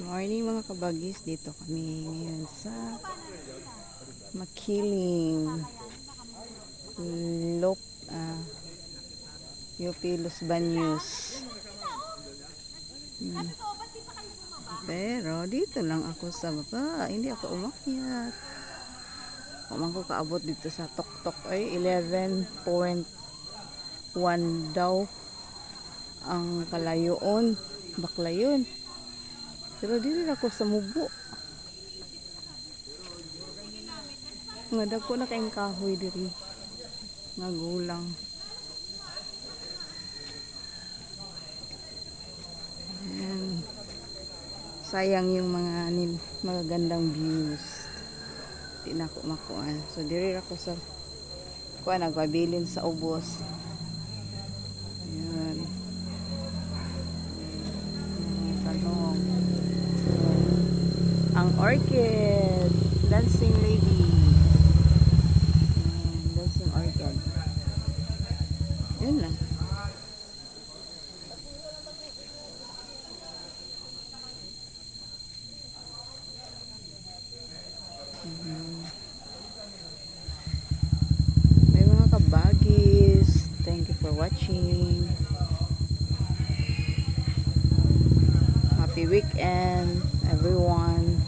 Morning mga kabagis, dito kami ngayon sa Makiling Lop UP Los Baños. Pero dito lang ako sa baba, hindi ako umakyat. Kumang ko kaabot dito sa Tok-Tok ay 11.1 daw ang kalayoon, baklayon. Pero dili ako sa Mubo. Nga dagko na kayong kahoy diri. Nga gulang. Ayan. Sayang yung mga magagandang views. Di na ako makuan. So diri ako sa kuan nagpabilin sa ubos. Ayan. Talong. Ang orchid. Dancing lady. Ayan, dancing orchid. Yun lang. May mga kabagis. Thank you for watching. Happy weekend, everyone.